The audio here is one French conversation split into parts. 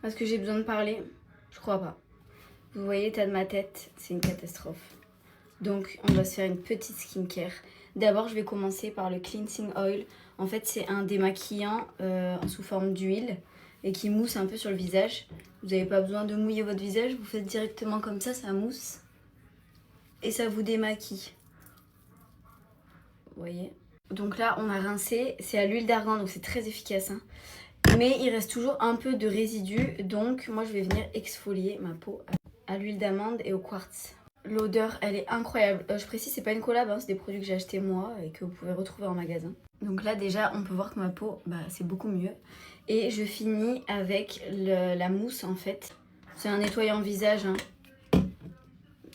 Est-ce que j'ai besoin de parler? Je crois pas. Vous voyez l'état de ma tête, c'est une catastrophe. Donc on va se faire une petite skincare. D'abord je vais commencer par le cleansing oil. En fait c'est un démaquillant sous forme d'huile et qui mousse un peu sur le visage. Vous n'avez pas besoin de mouiller votre visage, vous faites directement comme ça mousse. Et ça vous démaquille. Vous voyez? Donc là on a rincé, c'est à l'huile d'argan donc c'est très efficace. Hein. Mais il reste toujours un peu de résidus, donc moi je vais venir exfolier ma peau à l'huile d'amande et au quartz. L'odeur elle est incroyable. Je précise c'est pas une collab, hein, c'est des produits que j'ai achetés moi et que vous pouvez retrouver en magasin. Donc là déjà on peut voir que ma peau c'est beaucoup mieux. Et je finis avec la mousse en fait. C'est un nettoyant visage hein,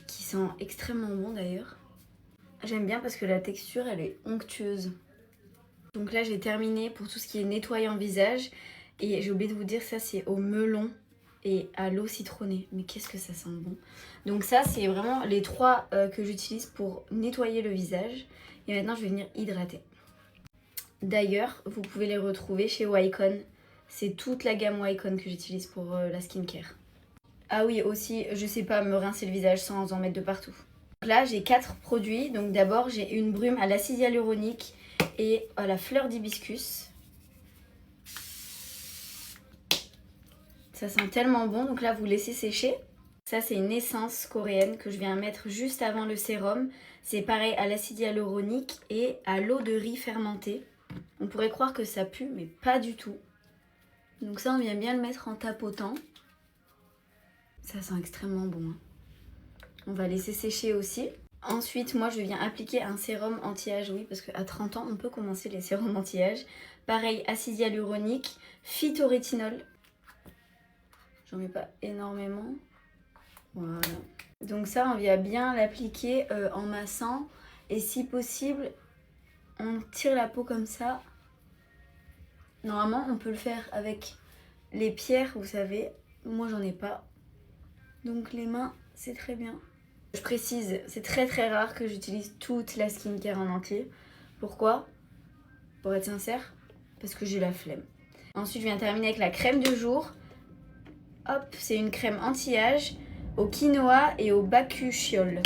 qui sent extrêmement bon d'ailleurs. J'aime bien parce que la texture elle est onctueuse. Donc là j'ai terminé pour tout ce qui est nettoyant visage. Et j'ai oublié de vous dire ça c'est au melon et à l'eau citronnée. Mais qu'est-ce que ça sent bon. Donc ça c'est vraiment les trois que j'utilise pour nettoyer le visage. Et maintenant je vais venir hydrater. D'ailleurs vous pouvez les retrouver chez Wycon. C'est toute la gamme Wycon que j'utilise pour la skincare. Ah oui aussi je sais pas me rincer le visage sans en mettre de partout. Donc là j'ai 4 produits. Donc d'abord j'ai une brume à l'acide hyaluronique et à la fleur d'hibiscus. Ça sent tellement bon, donc là vous laissez sécher. Ça c'est une essence coréenne que je viens mettre juste avant le sérum. C'est pareil à l'acide hyaluronique et à l'eau de riz fermentée. On pourrait croire que ça pue, mais pas du tout. Donc ça on vient bien le mettre en tapotant. Ça sent extrêmement bon. Hein. On va laisser sécher aussi. Ensuite moi je viens appliquer un sérum anti-âge, oui parce qu'à 30 ans on peut commencer les sérums anti-âge. Pareil acide hyaluronique, phytorétinol. J'en mets pas énormément. Voilà. Donc ça, on vient bien l'appliquer en massant. Et si possible, on tire la peau comme ça. Normalement, on peut le faire avec les pierres, vous savez. Moi, j'en ai pas. Donc les mains, c'est très bien. Je précise, c'est très très rare que j'utilise toute la skincare en entier. Pourquoi? Pour être sincère, parce que j'ai la flemme. Ensuite, je viens terminer avec la crème de jour. Hop, c'est une crème anti-âge au quinoa et au bakuchiol.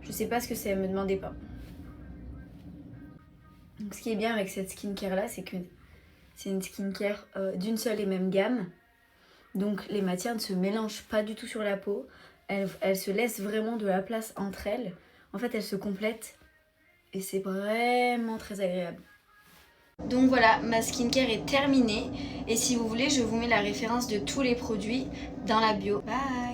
Je sais pas ce que c'est, me demandez pas. Donc ce qui est bien avec cette skincare là, c'est que c'est une skincare d'une seule et même gamme. Donc les matières ne se mélangent pas du tout sur la peau. Elles se laissent vraiment de la place entre elles. En fait, elles se complètent et c'est vraiment très agréable. Donc voilà, ma skincare est terminée. Et si vous voulez, je vous mets la référence de tous les produits dans la bio. Bye!